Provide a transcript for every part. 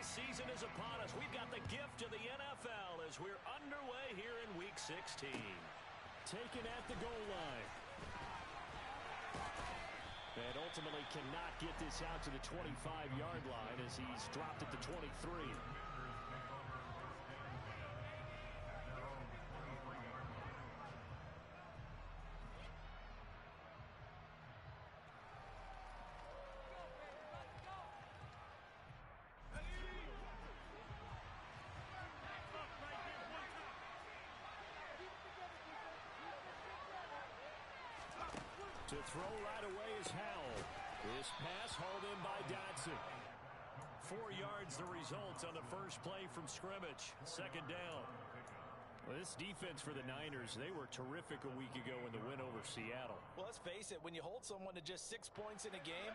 season is upon us. We've got the gift of the NFL as we're underway here in Week 16. Taken at the goal line. And ultimately cannot get this out to the 25-yard line as he's dropped at the 23. To throw right away is Howell. This pass hauled in by Dotson. 4 yards the result on the first play from scrimmage. Second down. Well, this defense for the Niners, they were terrific a week ago in the win over Seattle. Well, let's face it, when you hold someone to just 6 points in a game,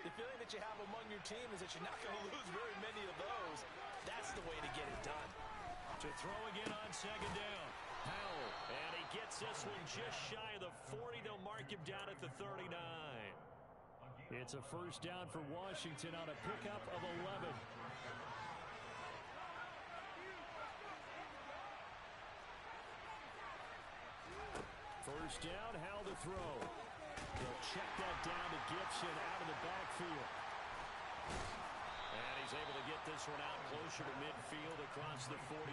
the feeling that you have among your team is that you're not going to lose very many of those. That's the way to get it done. To throw again on second down. Howell, and he gets this one just shy of the 40. They'll mark him down at the 39. It's a first down for Washington on a pickup of 11. First down, Howell to throw. They'll check that down to Gibson out of the backfield. And he's able to get this one out closer to midfield across the 45.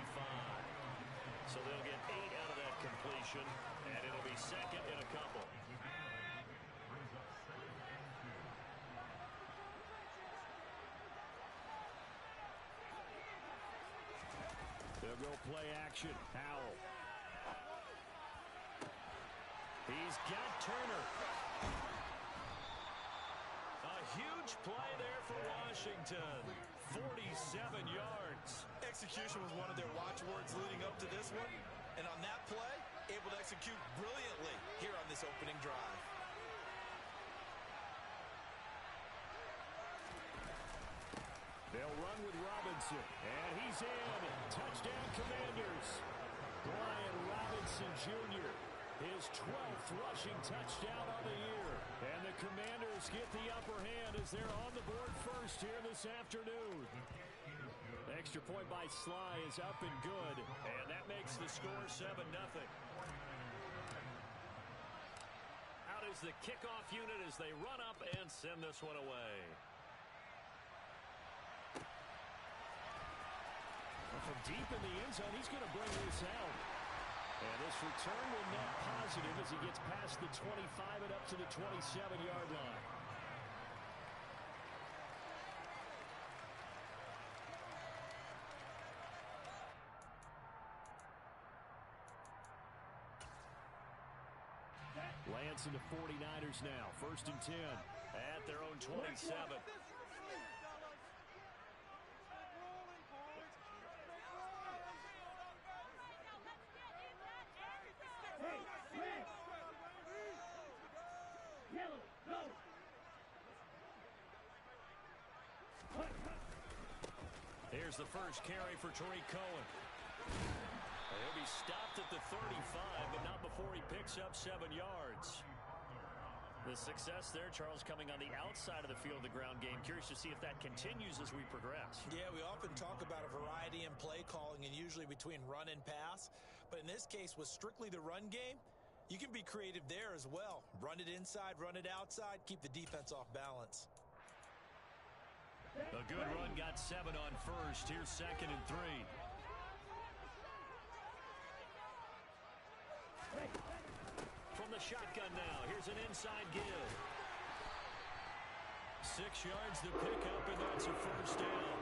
So they'll get 8 out of that completion, and it'll be second and a couple. They'll go play action. Howell. He's got Turner. A huge play there for Washington. 47 yards. Execution was one of their watchwords leading up to this one. And on that play, able to execute brilliantly here on this opening drive. They'll run with Robinson. And he's in. Touchdown, Commanders. Brian Robinson Jr., his 12th rushing touchdown on the year. And the Commanders get the upper hand as they're on the board first here this afternoon. The extra point by Sly is up and good. And that makes the score 7-0. Out is the kickoff unit as they run up and send this one away. And from deep in the end zone, he's going to bring this out. And this return will net positive as he gets past the 25 and up to the 27-yard line. Lance and the 49ers now. First and 10. At their own 27. Here's the first carry for Tariq Cohen. He'll be stopped at the 35, but not before he picks up 7 yards. The success there, Charles, coming on the outside of the field, the ground game. Curious to see if that continues as we progress. Yeah, we often talk about a variety in play calling and usually between run and pass. But in this case, with strictly the run game, you can be creative there as well. Run it inside, run it outside, keep the defense off balance. A good run got 7 on first. Here's second and 3. From the shotgun now, here's an inside give. 6 yards to pick up, and that's a first down.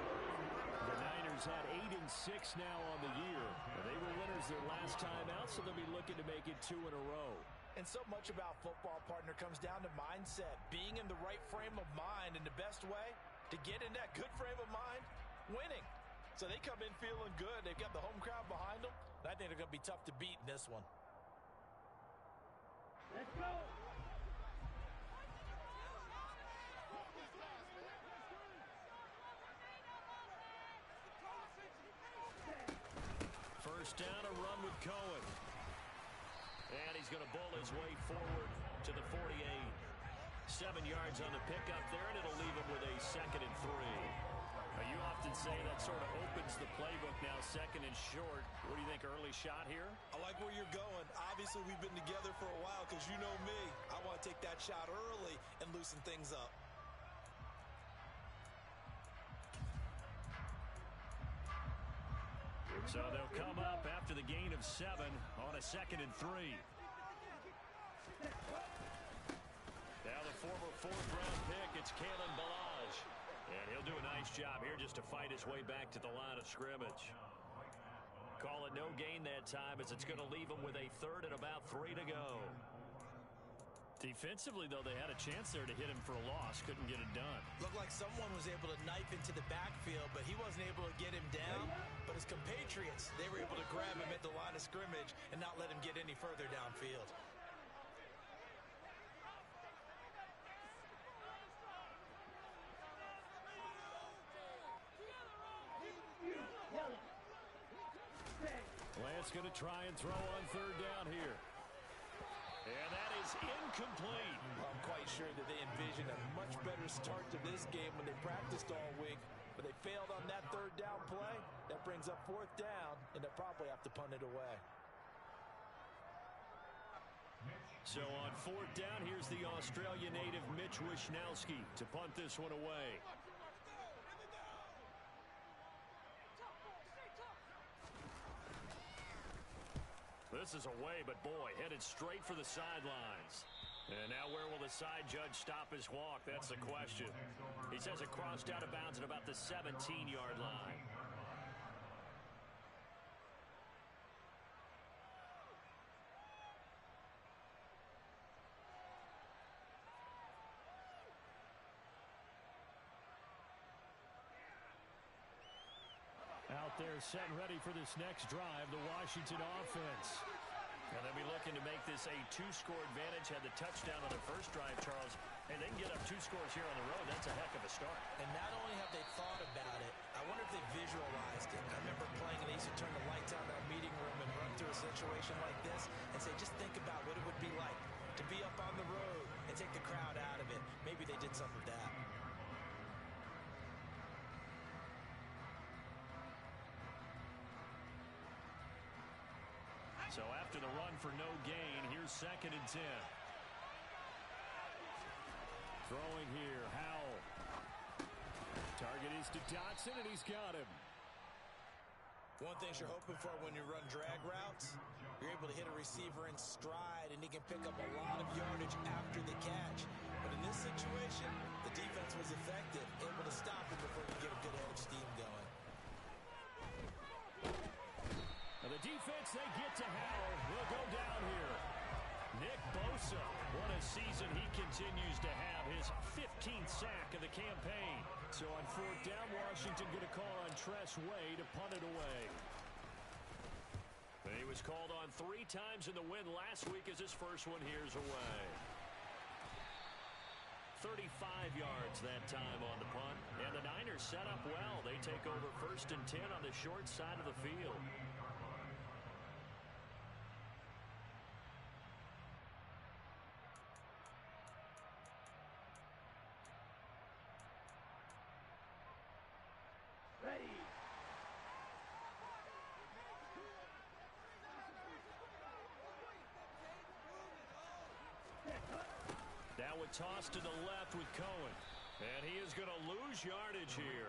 The Niners had 8 and 6 now on the year. They were winners their last time out, so they'll be looking to make it 2 in a row. And so much about football, partner, comes down to mindset. Being in the right frame of mind, and the best way to get in that good frame of mind, winning. So they come in feeling good. They've got the home crowd behind them. And I think they're going to be tough to beat in this one. Let's go. First down, a run with Cohen. And he's going to bull his way forward to the 48. 7 yards on the pickup there, and it'll leave him with a second and 3. You often say that sort of opens the playbook now, second and short. What do you think, early shot here? I like where you're going. Obviously, we've been together for a while because you know me. I want to take that shot early and loosen things up. So they'll come up after the gain of 7 on a 2nd and 3. Now the former 4th-round pick, it's Kalen Ballage. And he'll do a nice job here just to fight his way back to the line of scrimmage. Call it no gain that time as it's going to leave him with a 3rd and about 3 to go. Defensively, though, they had a chance there to hit him for a loss. Couldn't get it done. Looked like someone was able to knife into the backfield, but he wasn't able to get him down. But his compatriots, they were able to grab him at the line of scrimmage and not let him get any further downfield. Lance going to try and throw on 3rd down here. And that is incomplete. I'm quite sure that they envisioned a much better start to this game when they practiced all week, but they failed on that 3rd down play. That brings up 4th down, and they'll probably have to punt it away. So on 4th down, here's the Australia native Mitch Wishnowski to punt this one away. This is away, but boy, headed straight for the sidelines. And now where will the side judge stop his walk? That's the question. He says it crossed out of bounds at about the 17-yard line. Out there set and ready for this next drive, the Washington offense. And they'll be looking to make this a 2-score advantage. Had the touchdown on their first drive, Charles. And they can get up 2 scores here on the road. That's a heck of a start. And not only have they thought about it, I wonder if they visualized it. I remember playing, and they used to turn the lights on in our meeting room and run through a situation like this and say, just think about what it would be like to be up on the road and take the crowd out of it. Maybe they did some of that. So after the run for no gain, here's 2nd and 10. Throwing here, Howell. Target is to Dotson, and he's got him. One thing you're hoping for when you run drag routes, you're able to hit a receiver in stride, and he can pick up a lot of yardage after the catch. But in this situation, the defense was effective, able to stop him before he get a good head of steam going. The defense, they get to Howell. Will go down here. Nick Bosa, what a season he continues to have. His 15th sack of the campaign. So on 4th down, Washington going to call on Tress Way to punt it away. And he was called on 3 times in the win last week as his first one here's away. 35 yards that time on the punt. And the Niners set up well. They take over 1st and 10 on the short side of the field. Now a toss to the left with Cohen. And he is going to lose yardage here.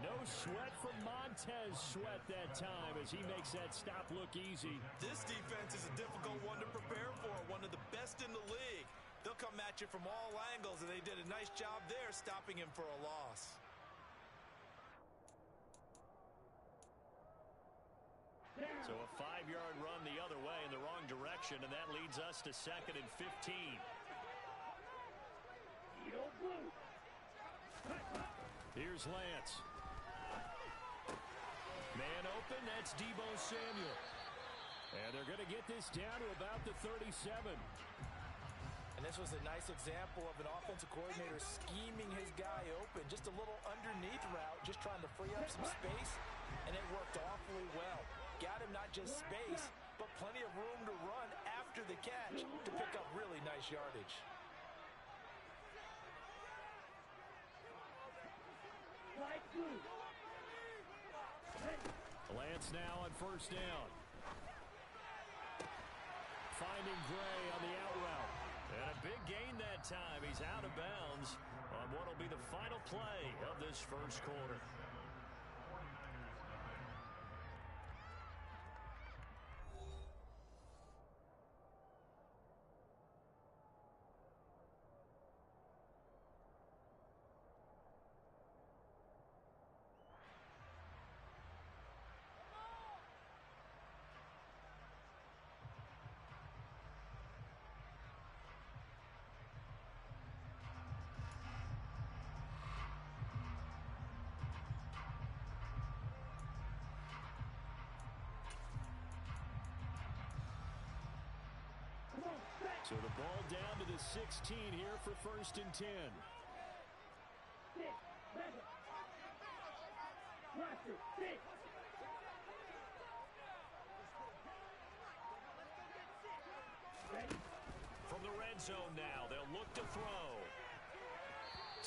No sweat from Montez Sweat that time as he makes that stop look easy. This defense is a difficult one to prepare for, one of the best in the league. They'll come at you from all angles, and they did a nice job there stopping him for a loss. So a 5-yard run the other way in the wrong direction, and that leads us to 2nd and 15. Here's Lance. Man open, that's Deebo Samuel. And they're going to get this down to about the 37. And this was a nice example of an offensive coordinator scheming his guy open. Just a little underneath route, just trying to free up some space, and it worked awfully well. Got him not just space, but plenty of room to run after the catch to pick up really nice yardage. Lance now on first down. Finding Gray on the out route. And a big gain that time. He's out of bounds on what will be the final play of this first quarter. So the ball down to the 16 here for 1st and 10. From the red zone now, they'll look to throw.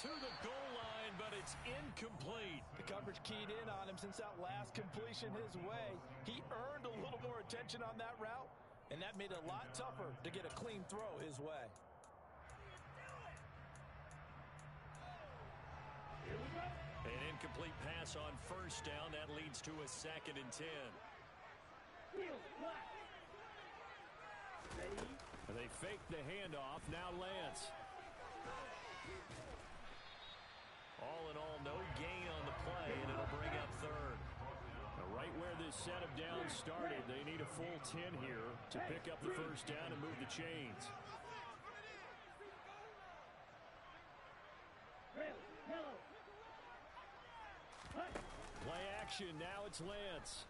To the goal line, but it's incomplete. The coverage keyed in on him since that last completion his way. He earned a little more attention on that route, and that made it a lot tougher to get a clean throw his way. An incomplete pass on first down. That leads to a 2nd and 10. They fake the handoff. Now Lance. All in all, no gain on the play, and it'll bring up 3rd. Right where this set of downs started, they need a full 10 here to pick up the first down and move the chains. Play action, now it's Lance.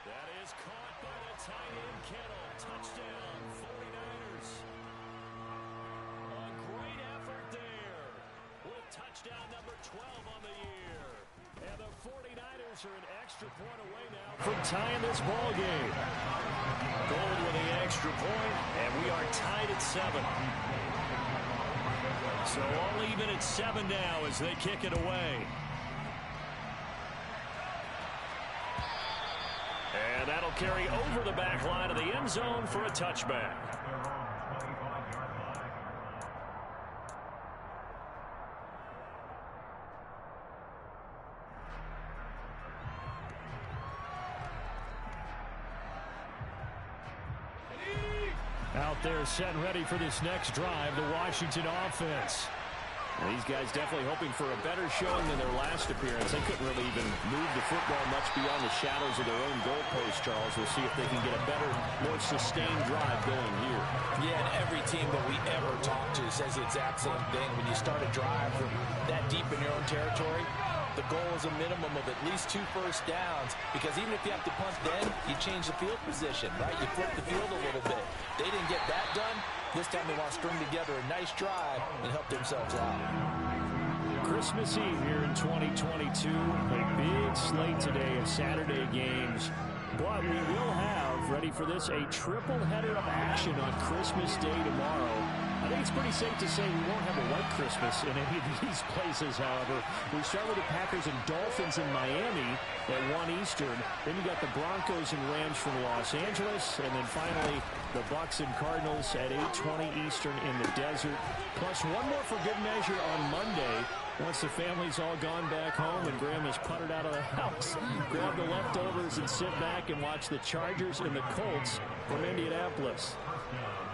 That is caught by the tight end Kittle. Touchdown, 49ers. A great effort there with touchdown number 12 on the year. And the 49ers are an extra point away now from tying this ball game. Gold with the extra point, and we are tied at 7. So all even at 7 now as they kick it away. And that'll carry over the back line of the end zone for a touchback. Out there set and ready for this next drive, the Washington offense. And these guys definitely hoping for a better showing than their last appearance. They couldn't really even move the football much beyond the shadows of their own goalpost, Charles. We'll see if they can get a better, more sustained drive going here. Yeah, and every team that we ever talk to says the exact same thing. When you start a drive from that deep in your own territory, the goal is a minimum of at least 2 first downs, because even if you have to punt then, you change the field position, right? You flip the field a little bit. They didn't get that done. This time they want to string together a nice drive and help themselves out. Christmas Eve here in 2022. A big slate today of Saturday games. But we will have, ready for this, a triple header of action on Christmas Day tomorrow. I think it's pretty safe to say we won't have a white Christmas in any of these places, however. We start with the Packers and Dolphins in Miami at 1 Eastern. Then you got the Broncos and Rams from Los Angeles. And then finally, the Bucs and Cardinals at 8:20 Eastern in the desert. Plus one more for good measure on Monday. Once the family's all gone back home and Grandma's puttered out of the house, grab the leftovers and sit back and watch the Chargers and the Colts from Indianapolis.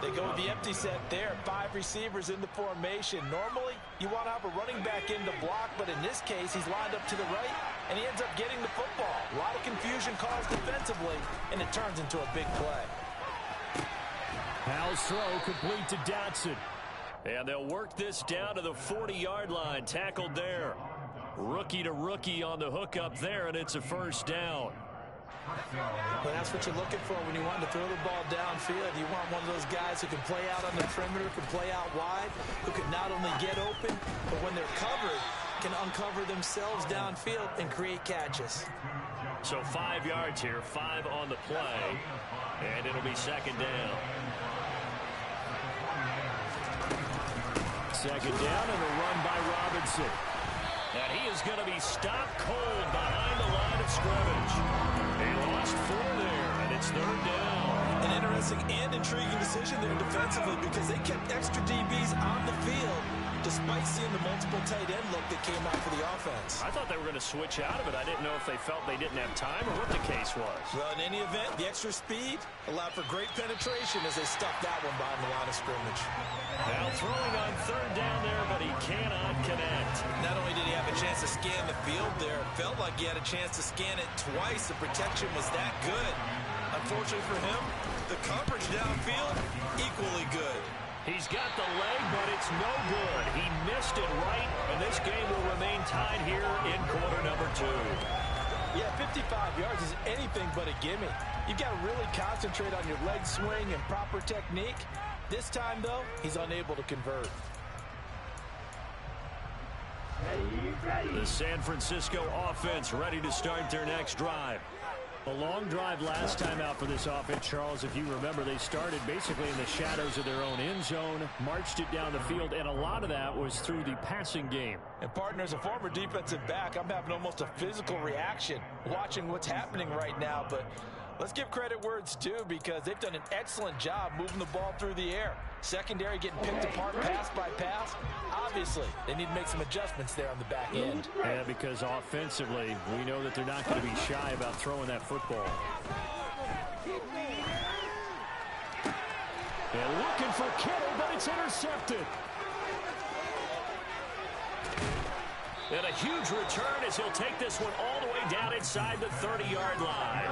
They go with the empty set there. 5 receivers in the formation. Normally, you want to have a running back in the block, but in this case, he's lined up to the right, and he ends up getting the football. A lot of confusion caused defensively, and it turns into a big play. Howell's throw complete to Dotson. And they'll work this down to the 40-yard line. Tackled there. Rookie to rookie on the hook up there, and it's a first down. Well, that's what you're looking for when you want to throw the ball downfield. You want one of those guys who can play out on the perimeter, can play out wide, who can not only get open, but when they're covered, can uncover themselves downfield and create catches. So 5 yards here, 5 on the play, and it'll be second down. second down and a run by Robinson. And he is going to be stopped cold behind the line of scrimmage. They lost 4 there, and it's third down. An interesting and intriguing decision there defensively because they kept extra DBs on the field despite seeing the multiple tight end look that came out for the offense. I thought they were going to switch out of it. I didn't know if they felt they didn't have time or what the case was. Well, in any event, the extra speed allowed for great penetration as they stuffed that one behind the line of scrimmage. Now throwing on third down there, but he cannot connect. Not only did he have a chance to scan the field there, it felt like he had a chance to scan it twice. The protection was that good. Unfortunately for him, the coverage downfield, equally good. He's got the leg, but it's no good. He missed it right, and this game will remain tied here in quarter number 2. Yeah, 55 yards is anything but a gimme. You've got to really concentrate on your leg swing and proper technique. This time, though, he's unable to convert. The San Francisco offense ready to start their next drive. A long drive last time out for this offense, Charles. If you remember, they started basically in the shadows of their own end zone, marched it down the field, and a lot of that was through the passing game. And partner, as a former defensive back, I'm having almost a physical reaction watching what's happening right now. But let's give credit where it's due because they've done an excellent job moving the ball through the air. Secondary getting picked apart pass by pass. Obviously, they need to make some adjustments there on the back end. Yeah, because offensively, we know that they're not going to be shy about throwing that football. And looking for Kittle, but it's intercepted. And a huge return as he'll take this one all the way down inside the 30-yard line.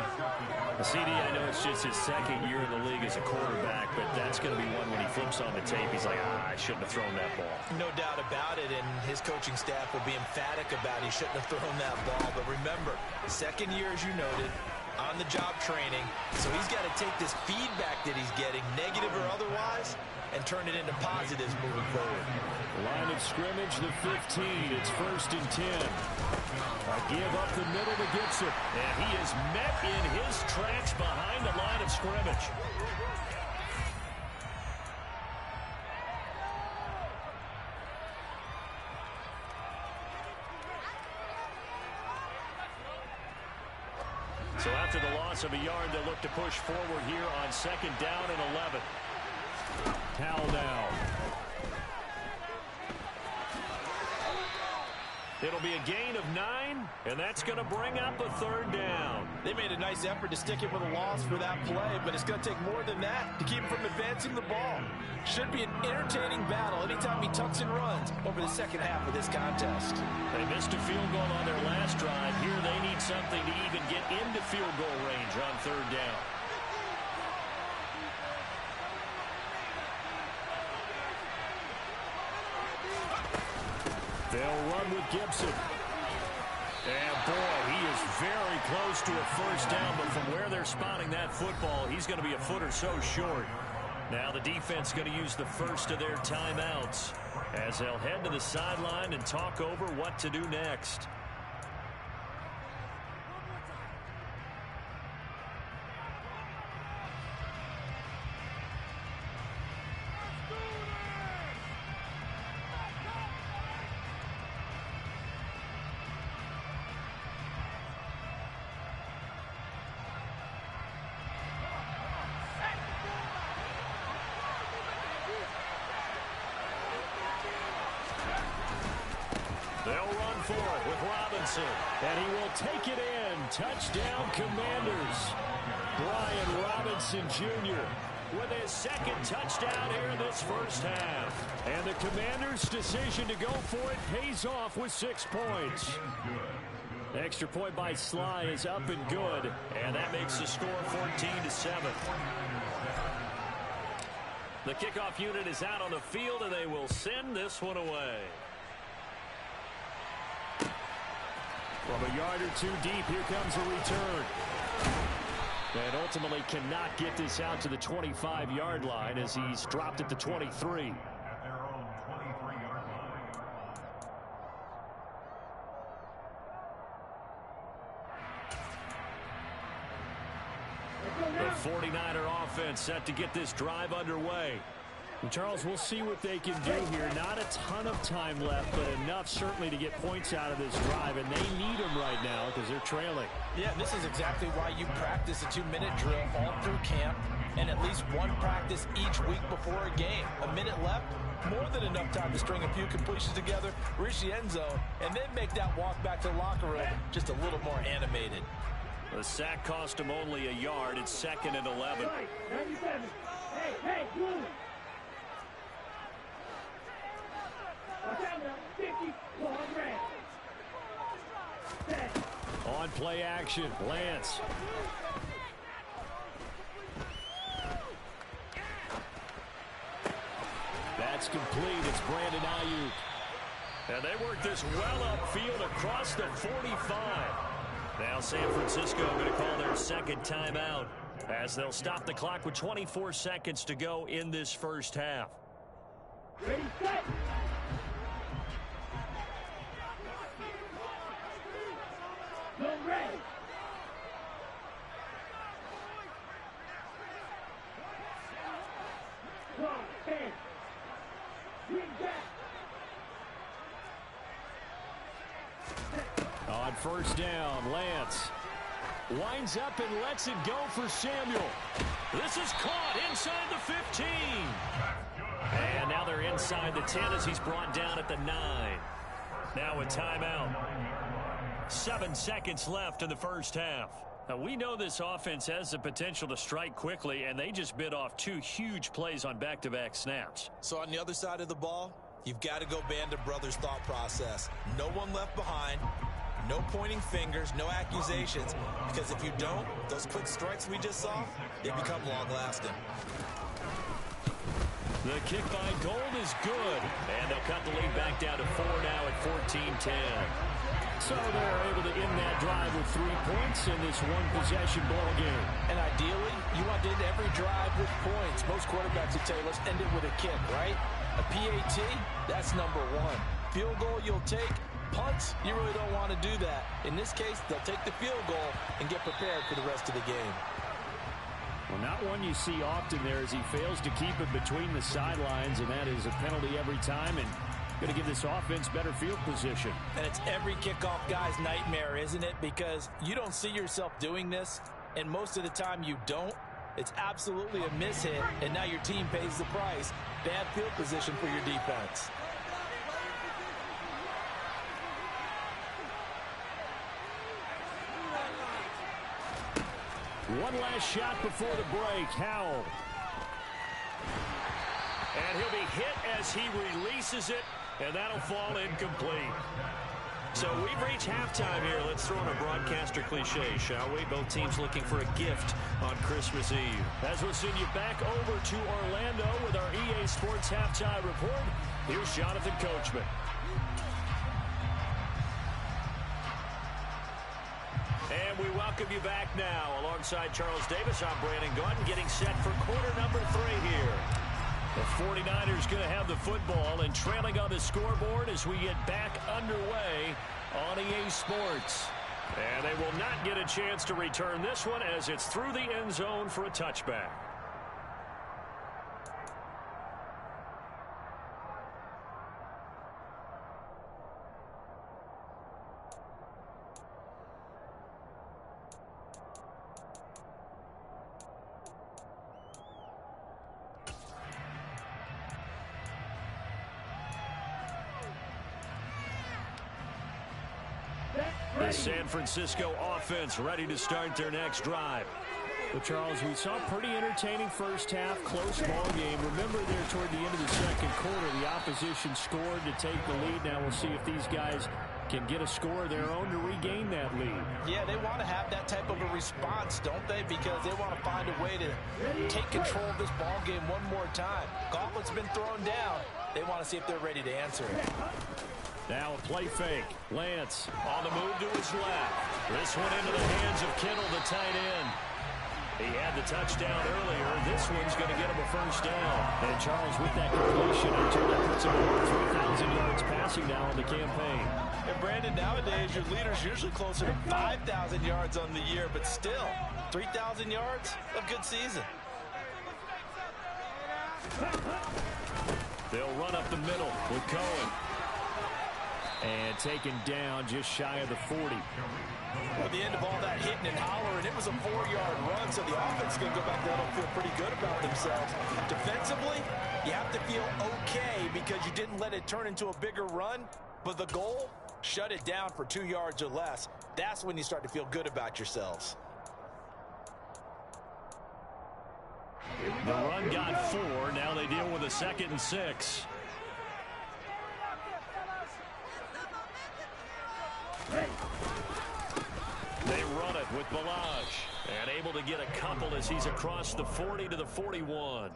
CD, I know it's just his second year in the league as a quarterback, but that's going to be one when he flips on the tape. He's like, I shouldn't have thrown that ball. No doubt about it, and his coaching staff will be emphatic about he shouldn't have thrown that ball. But remember, second year, as you noted, on-the-job training, so he's got to take this feedback that he's getting, negative or otherwise, and turn it into positives moving forward. Line of scrimmage, the 15. It's 1st and 10. A give up the middle to Gibson. And he is met in his tracks behind the line of scrimmage. So after the loss of a yard, they'll look to push forward here on 2nd down and 11. Hal now. It'll be a gain of 9, and that's going to bring up a 3rd down. They made a nice effort to stick him with a loss for that play, but it's going to take more than that to keep him from advancing the ball. Should be an entertaining battle anytime he tucks and runs over the second half of this contest. They missed a field goal on their last drive. Here they need something to even get into field goal range on 3rd down. They'll run with Gibson. And boy, he is very close to a 1st down, but from where they're spotting that football, he's going to be a foot or so short. Now the defense going to use the first of their timeouts as they'll head to the sideline and talk over what to do next. They'll run for it with Robinson. And he will take it in. Touchdown, Commanders. Brian Robinson Jr. with his 2nd touchdown here in this 1st half. And the Commanders' decision to go for it pays off with 6 points. Extra point by Sly is up and good. And that makes the score 14-7. The kickoff unit is out on the field, and they will send this one away. From a yard or 2 deep, here comes a return. And ultimately cannot get this out to the 25-yard line as he's dropped at the 23. The 49er offense set to get this drive underway. And Charles, we'll see what they can do here. Not a ton of time left, but enough certainly to get points out of this drive, and they need them right now because they're trailing. Yeah, this is exactly why you practice a 2-minute drill all through camp and at least one practice each week before a game. A minute left, more than enough time to string a few completions together, reach the end zone, and then make that walk back to the locker room just a little more animated. The sack cost him only a yard. It's 2nd and 11. Hey, move. On play action, Lance. That's complete. It's Brandon Ayuk. And they work this well upfield across the 45. Now San Francisco going to call their second timeout as they'll stop the clock with 24 seconds to go in this first half. Ready, set. Go ready. One, 10. Bring back. On first down, Lance winds up and lets it go for Samuel. This is caught inside the 15. And now they're inside the 10 as he's brought down at the 9. Now a timeout. 7 seconds left in the first half. Now we know this offense has the potential to strike quickly, and they just bit off 2 huge plays on back-to-back snaps. So on the other side of the ball, you've got to go Band of Brothers thought process. No one left behind. No pointing fingers, no accusations, because if you don't, those quick strikes we just saw, they become long-lasting. The kick by Gold is good, and they'll cut the lead back down to 4 now at 14-10. So they're able to end that drive with 3 points in this one-possession ball game. And ideally, you want to end every drive with points. Most quarterbacks would tell you, let's end it with a kick, right? A PAT, that's number 1. Field goal you'll take. Punts, you really don't want to do that. In this case, they'll take the field goal and get prepared for the rest of the game. Well, not one you see often there as he fails to keep it between the sidelines, and that is a penalty every time, and going to give this offense better field position. And it's every kickoff guy's nightmare, isn't it? Because you don't see yourself doing this, and most of the time you don't. It's absolutely a mishit, and now your team pays the price. Bad field position for your defense. One last shot before the break. Howell. And he'll be hit as he releases it, and that'll fall incomplete. So we've reached halftime here. Let's throw in a broadcaster cliche, shall we? Both teams looking for a gift on Christmas Eve. As we'll send you back over to Orlando with our EA Sports Halftime Report, here's Jonathan Coachman. And we welcome you back now. Alongside Charles Davis, I'm Brandon Gordon, getting set for quarter number 3 here. The 49ers going to have the football and trailing on the scoreboard as we get back underway on EA Sports. And they will not get a chance to return this one as it's through the end zone for a touchback. The San Francisco offense ready to start their next drive. But Charles, we saw a pretty entertaining first half, close ball game. Remember there toward the end of the second quarter, the opposition scored to take the lead. Now we'll see if these guys can get a score of their own to regain that lead. Yeah, they want to have that type of a response, don't they? Because they want to find a way to take control of this ball game one more time. Gauntlet's been thrown down. They want to see if they're ready to answer it. Now a play fake. Lance on the move to his left. This one into the hands of Kittle, the tight end. He had the touchdown earlier. This one's going to get him a first down. And Charles, with that completion, that puts him over 3,000 yards passing now on the campaign. And Brandon, nowadays your leader's usually closer to 5,000 yards on the year, but still, 3,000 yards, a good season. They'll run up the middle with Cohen. And taken down just shy of the 40. At the end of all that hitting and hollering, it was a 4-yard run, so the offense is going to go back there and feel pretty good about themselves. Defensively, you have to feel okay because you didn't let it turn into a bigger run, but the goal, shut it down for 2 yards or less. That's when you start to feel good about yourselves. The run got 4. Now they deal with a 2nd and 6. They run it with Balaj. And able to get a couple as he's across the 40 to the 41.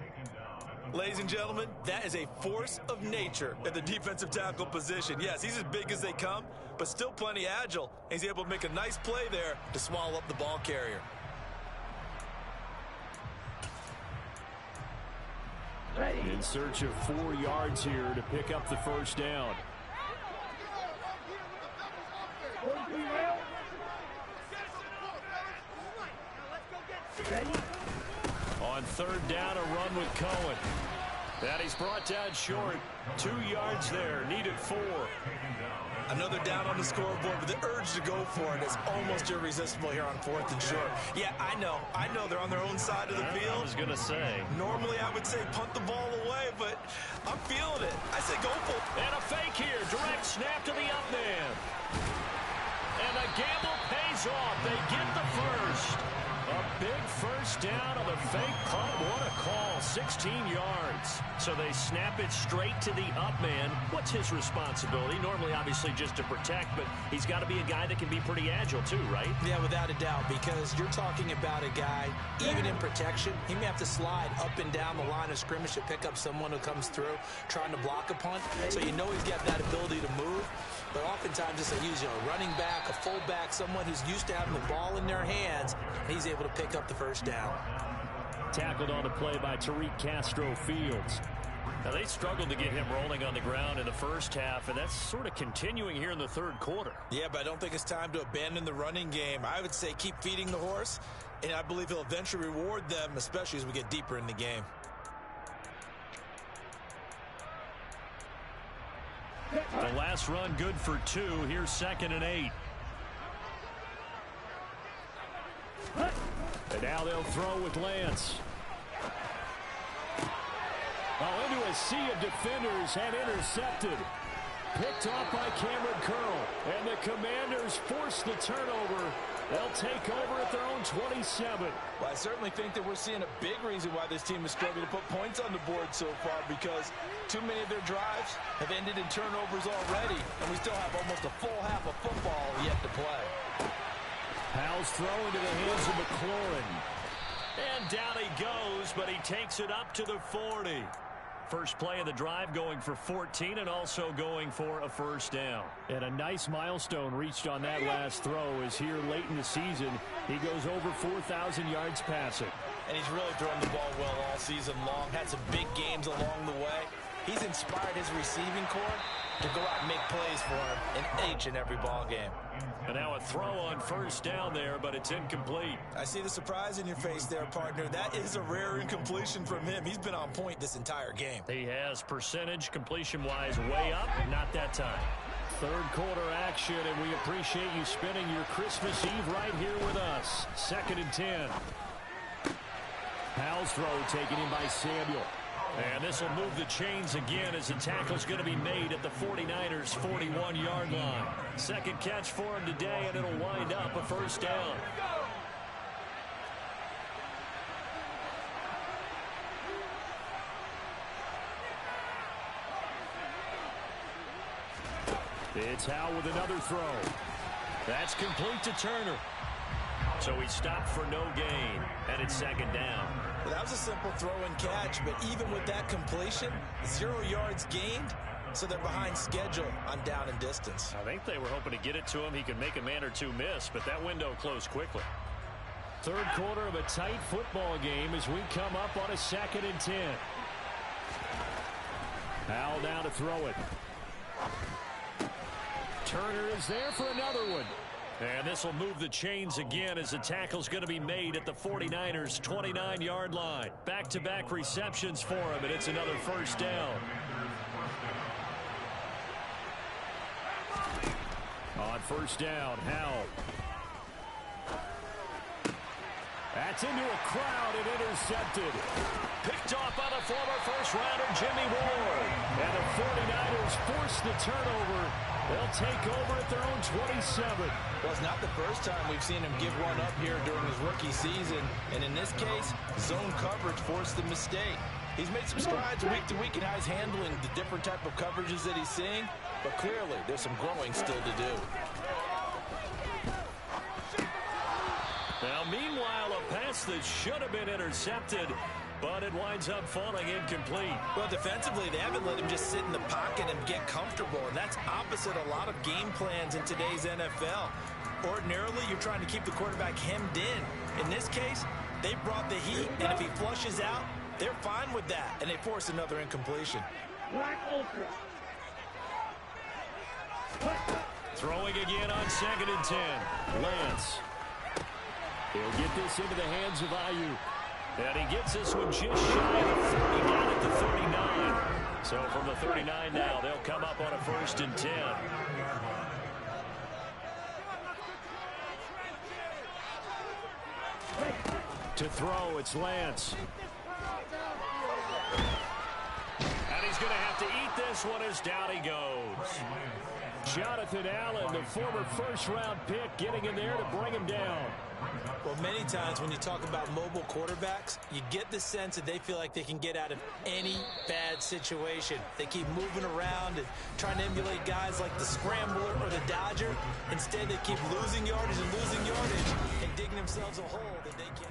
Ladies and gentlemen, that is a force of nature at the defensive tackle position. Yes, he's as big as they come, but still plenty agile. And he's able to make a nice play there to swallow up the ball carrier. In search of 4 yards here to pick up the first down. On 3rd down, a run with Cohen. That he's brought down short. 2 yards there, needed 4. Another down on the scoreboard, but the urge to go for it is almost irresistible here on 4th and short. Yeah, I know they're on their own side of the field. I was going to say. Normally I would say punt the ball away, but I'm feeling it. I say go for it. And a fake here, direct snap to the up man. And the gamble pays off. They get the first. A big first down on the fake punt. What a call. 16 yards. So they snap it straight to the up man. What's his responsibility? Normally, obviously, just to protect, but he's got to be a guy that can be pretty agile too, right? Yeah, without a doubt, because you're talking about a guy, even in protection, he may have to slide up and down the line of scrimmage to pick up someone who comes through trying to block a punt. So you know he's got that ability to move. But oftentimes it's a running back, a fullback, someone who's used to having the ball in their hands, and he's able to pick up the first down. Tackled on the play by Tariq Castro-Fields. Now, they struggled to get him rolling on the ground in the first half, and that's sort of continuing here in the 3rd quarter. Yeah, but I don't think it's time to abandon the running game. I would say keep feeding the horse, and I believe he'll eventually reward them, especially as we get deeper in the game. The last run good for 2. Here's 2nd and 8. And now they'll throw with Lance. Oh, into a sea of defenders and intercepted. Picked off by Cameron Curl. And the Commanders force the turnover. They'll take over at their own 27. Well, I certainly think that we're seeing a big reason why this team is struggling to put points on the board so far, because too many of their drives have ended in turnovers already, and we still have almost a full half of football yet to play. Powell's throw into the hands of McLaurin. And down he goes, but he takes it up to the 40. First play of the drive going for 14 and also going for a first down. And a nice milestone reached on that last throw as here late in the season, he goes over 4,000 yards passing. And he's really thrown the ball well all season long. Had some big games along the way. He's inspired his receiving corps to go out and make plays for him in each and every ball game. And now a throw on first down there, but it's incomplete. I see the surprise in your face there, partner. That is a rare incompletion from him. He's been on point this entire game. He has percentage completion-wise way up, not that time. 3rd quarter action, and we appreciate you spending your Christmas Eve right here with us. 2nd and 10. Powell's throw taken in by Samuel. And this will move the chains again as the tackle's going to be made at the 49ers' 41-yard line. 2nd catch for him today, and it'll wind up a first down. It's Howe with another throw. That's complete to Turner. So he stopped for no gain, and it's 2nd down. Well, that was a simple throw and catch, but even with that completion, 0 yards gained, so they're behind schedule on down and distance. I think they were hoping to get it to him. He could make a man or two miss, but that window closed quickly. 3rd quarter of a tight football game as we come up on a 2nd and 10. Howell down to throw it. Turner is there for another one. And this will move the chains again as the tackle's going to be made at the 49ers' 29-yard line. Back-to-back receptions for him, and it's another first down. On first down, Howell. That's into a crowd and intercepted. Picked off by the former first-rounder Jimmy Ward. And the 49ers force the turnover. They'll take over at their own 27. Well, it's not the first time we've seen him give one up here during his rookie season. And in this case, zone coverage forced the mistake. He's made some strides week to week in how he's handling the different type of coverages that he's seeing. But clearly, there's some growing still to do. Now, meanwhile, a pass that should have been intercepted, but it winds up falling incomplete. Well, defensively, they haven't let him just sit in the pocket and get comfortable, and that's opposite a lot of game plans in today's NFL. Ordinarily, you're trying to keep the quarterback hemmed in. In this case, they brought the heat, and if he flushes out, they're fine with that, and they force another incompletion. Black Ultra. Throwing again on 2nd and 10. Lance. He'll get this into the hands of Ayuk. And he gets this one just shy of 30 down at the 39. So from the 39 now, they'll come up on a 1st and 10. To throw, it's Lance. And he's going to have to eat this one as down he goes. Jonathan Allen, the former first-round pick, getting in there to bring him down. Well, many times when you talk about mobile quarterbacks, you get the sense that they feel like they can get out of any bad situation. They keep moving around and trying to emulate guys like the Scrambler or the Dodger. Instead, they keep losing yardage and digging themselves a hole that they can't.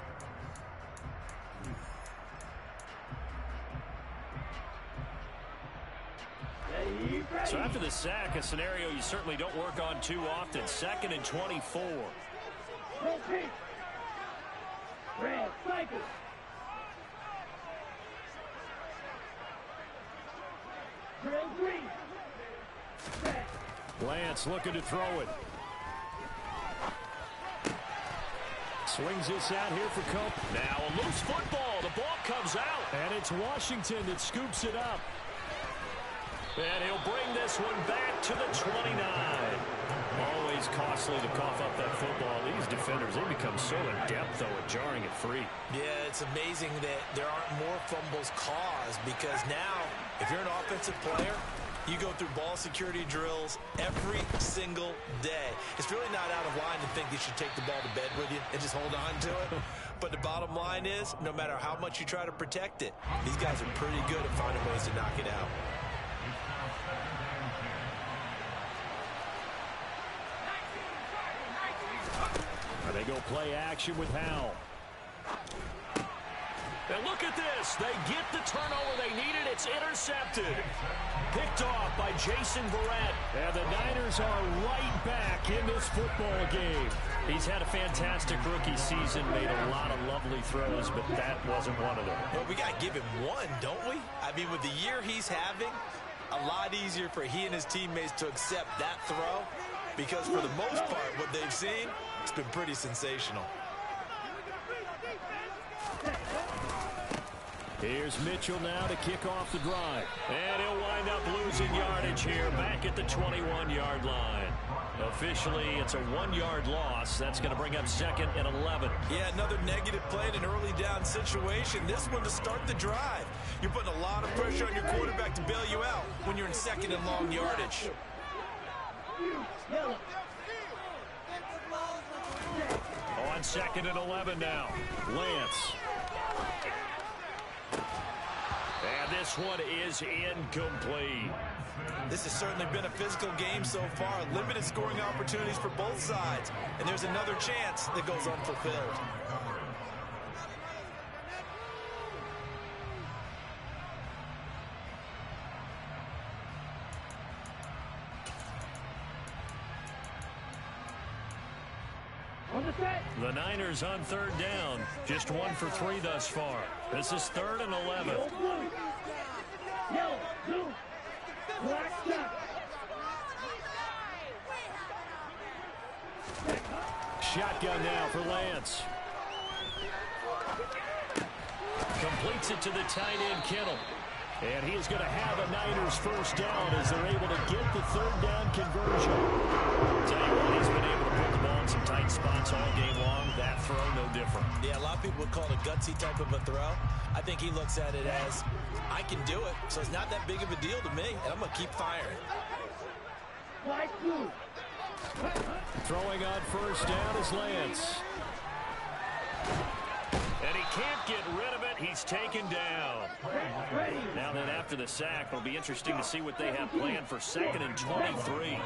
So after the sack, a scenario you certainly don't work on too often. 2nd and 24. Rotate. Red cycle. Drill green. Set. Lance looking to throw it. Swings this out here for Cope. Now a loose football. The ball comes out. And it's Washington that scoops it up. And he'll bring this one back to the 29. Always costly to cough up that football. These defenders, they become so adept, though, at jarring it free. Yeah, it's amazing that there aren't more fumbles caused because now, if you're an offensive player, you go through ball security drills every single day. It's really not out of line to think you should take the ball to bed with you and just hold on to it. But the bottom line is, no matter how much you try to protect it, these guys are pretty good at finding ways to knock it out. They go play action with Howell. And look at this. They get the turnover they needed. It's intercepted. Picked off by Jason Verrett. And the Niners are right back in this football game. He's had a fantastic rookie season, made a lot of lovely throws, but that wasn't one of them. Well, we got to give him one, don't we? I mean, with the year he's having, a lot easier for he and his teammates to accept that throw because for the most part, what they've seen, it's been pretty sensational. Here's Mitchell now to kick off the drive. And he'll wind up losing yardage here back at the 21-yard line. Officially, it's a 1-yard loss. That's going to bring up 2nd and 11. Yeah, another negative play in an early down situation. This one to start the drive. You're putting a lot of pressure on your quarterback to bail you out when you're in 2nd and long yardage. On 2nd and 11 now. Lance. And this one is incomplete. This has certainly been a physical game so far. Limited scoring opportunities for both sides. And there's another chance that goes unfulfilled. The Niners on 3rd down. Just 1 for 3 thus far. This is 3rd and 11. Yellow, blue, black, for Lance. Completes it to the tight end, Kittle. And he is going to have a Niners first down as they're able to get the third down conversion. Tell you what, he's been able to put the ball in some tight spots all game long. That throw, no different. Yeah, a lot of people would call it a gutsy type of a throw. I think he looks at it as, I can do it, so it's not that big of a deal to me, and I'm going to keep firing. Throwing on first down is Lance. And he can't get rid of it. He's taken down. Now then, after the sack, it'll be interesting to see what they have planned for 2nd and 23.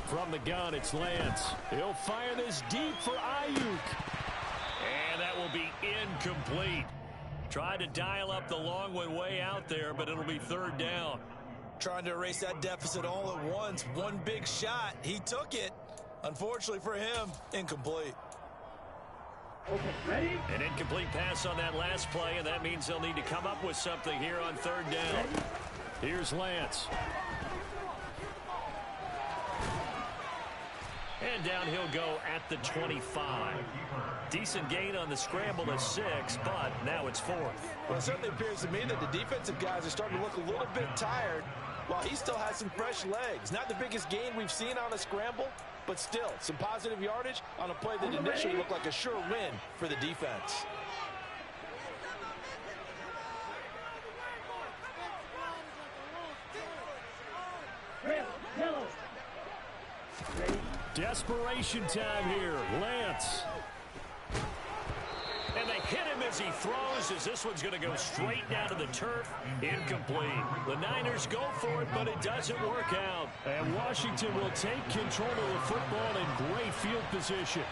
From the gun, it's Lance. He'll fire this deep for Ayuk. And that will be incomplete. Tried to dial up the long one way out there, but it'll be third down. Trying to erase that deficit all at once. One big shot. He took it. Unfortunately for him, incomplete. An incomplete pass on that last play, and that means they'll need to come up with something here on third down. Here's Lance. And down he'll go at the 25. Decent gain on the scramble to 6, but now it's 4th. Well, it certainly appears to me that the defensive guys are starting to look a little bit tired while he still has some fresh legs. Not the biggest gain we've seen on a scramble, but still some positive yardage on a play that initially looked like a sure win for the defense. Desperation time here. Lance. And they hit him as he throws, as this one's going to go straight down to the turf. Incomplete. The Niners go for it, but it doesn't work out. And Washington will take control of the football in great field position.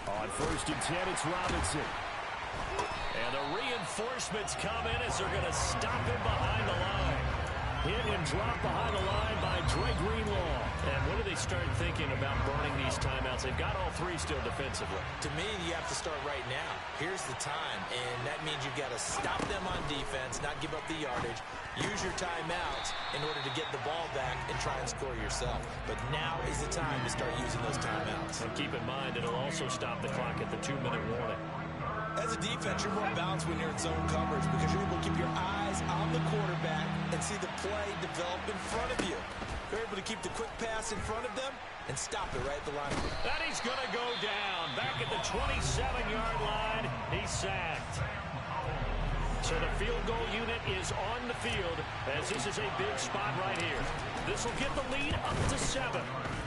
On 1st and 10, it's Robinson. And the reinforcements come in as they're going to stop him behind the line. Hit and drop behind the line by Dre Greenlaw. And what do they start thinking about burning these timeouts? They've got all 3 still defensively. To me, you have to start right now. Here's the time, and that means you've got to stop them on defense, not give up the yardage. Use your timeouts in order to get the ball back and try and score yourself. But now is the time to start using those timeouts. And keep in mind, it'll also stop the clock at the 2-minute warning. As a defense, you're more balanced when you're in zone coverage because you're able to keep your eyes on the quarterback and see the play develop in front of you. You're able to keep the quick pass in front of them and stop it right at the line. And he's going to go down. Back at the 27-yard line, he's sacked. So the field goal unit is on the field as this is a big spot right here. This will get the lead up to 7.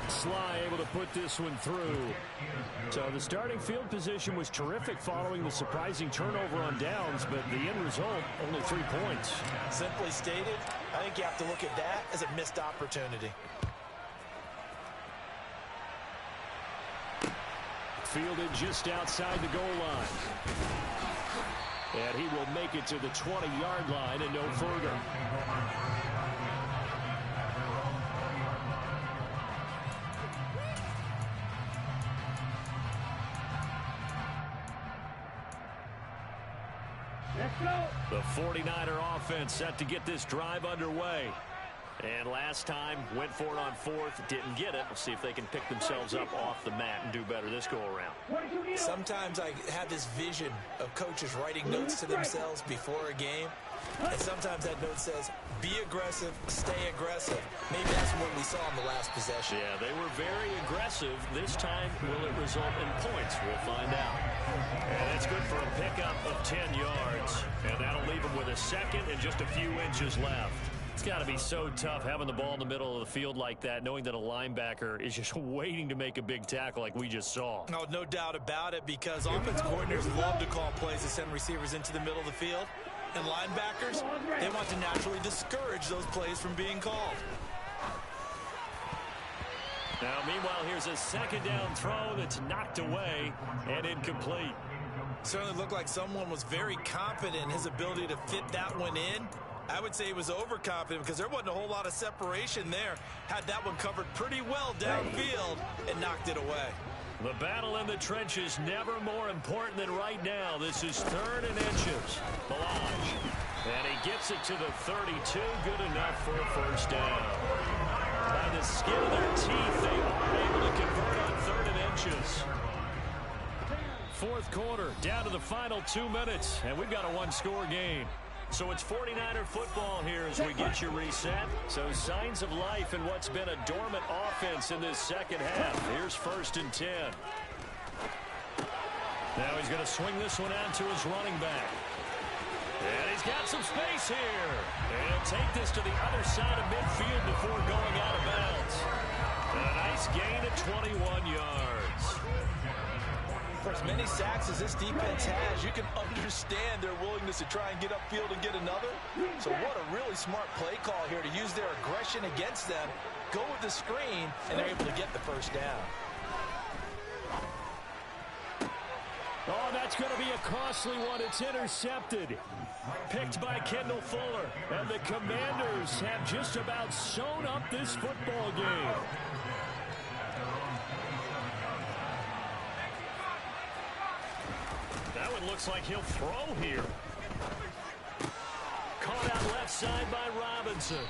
Sly able to put this one through. So the starting field position was terrific following the surprising turnover on downs, but the end result, only 3 points. Simply stated, I think you have to look at that as a missed opportunity. Fielded just outside the goal line. And he will make it to the 20-yard line and no further. Let's go. The 49er offense set to get this drive underway. And last time, went for it on 4th, didn't get it. We'll see if they can pick themselves up off the mat and do better this go-around. Sometimes I have this vision of coaches writing notes to themselves before a game. And sometimes that note says, be aggressive, stay aggressive. Maybe that's what we saw in the last possession. Yeah, they were very aggressive. This time, will it result in points? We'll find out. And that's good for a pickup of 10 yards. And that'll leave them with a second and just a few inches left. It's got to be so tough having the ball in the middle of the field like that, knowing that a linebacker is just waiting to make a big tackle like we just saw. Oh, no doubt about it, because offense coordinators love to call plays to send receivers into the middle of the field. And linebackers, they want to naturally discourage those plays from being called. Now, meanwhile, here's a second down throw that's knocked away and incomplete. Certainly looked like someone was very confident in his ability to fit that one in. I would say he was overconfident because there wasn't a whole lot of separation there. Had that one covered pretty well downfield and knocked it away. The battle in the trenches never more important than right now. This is 3rd and inches. Balaj. And he gets it to the 32. Good enough for a first down. By the skin of their teeth, they are able to convert on 3rd and inches. 4th quarter, down to the final 2 minutes, and we've got a one-score game. So it's 49er football here as we get you reset. So signs of life in what's been a dormant offense in this second half. Here's 1st and 10. Now he's going to swing this one out to his running back. And he's got some space here. And he'll take this to the other side of midfield before going out of bounds. And a nice gain of 21 yards. For as many sacks as this defense has, you can understand their willingness to try and get upfield and get another. So what a really smart play call here to use their aggression against them, go with the screen, and they're able to get the first down. Oh, that's going to be a costly one. It's intercepted. Picked by Kendall Fuller. And the Commanders have just about sewn up this football game. That one looks like he'll throw here. Caught out left side by Robinson.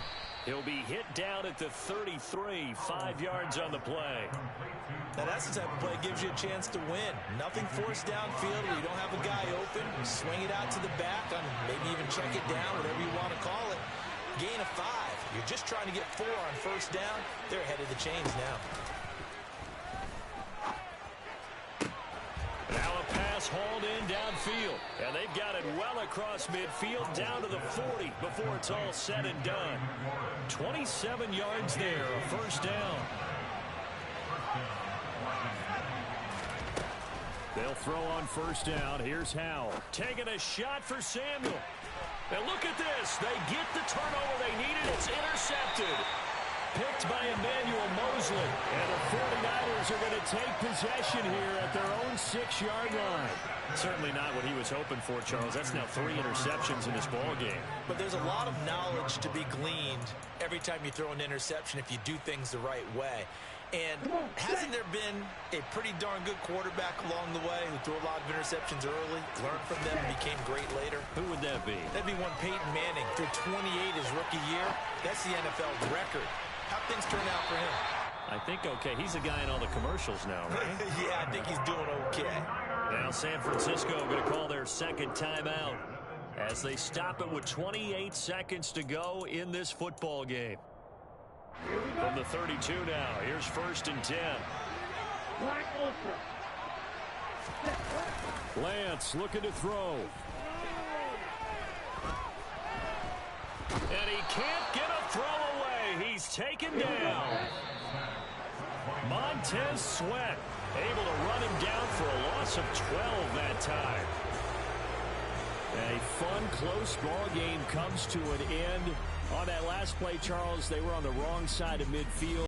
He'll be hit down at the 33, 5 yards on the play. Now that's the type of play that gives you a chance to win. Nothing forced downfield where you don't have a guy open. You swing it out to the back, maybe even check it down, whatever you want to call it. Gain of 5. You're just trying to get 4 on first down. They're ahead of the chains now. Now a pass hauled in downfield. And they've got it well across midfield down to the 40 before it's all said and done. 27 yards there, a first down. They'll throw on first down. Here's Howell. Taking a shot for Samuel. And look at this. They get the turnover they needed. It's intercepted. Picked by Emmanuel Mosley. And the 49ers are going to take possession here at their own 6-yard line. Certainly not what he was hoping for, Charles. That's now 3 interceptions in this ball game. But there's a lot of knowledge to be gleaned every time you throw an interception if you do things the right way. And hasn't there been a pretty darn good quarterback along the way who threw a lot of interceptions early, learned from them, and became great later? Who would that be? That'd be one Peyton Manning. Threw 28 his rookie year. That's the NFL record. How'd things turn out for him? I think okay. He's a guy in all the commercials now, right? Yeah, I think he's doing okay. Now San Francisco going to call their second timeout as they stop it with 28 seconds to go in this football game. From the 32 now, here's 1st and 10. Black Ultra. Lance looking to throw. And he can't get a throw away. He's taken down. Montez Sweat able to run him down for a loss of 12 that time. A fun, close ball game comes to an end. On that last play, Charles, they were on the wrong side of midfield.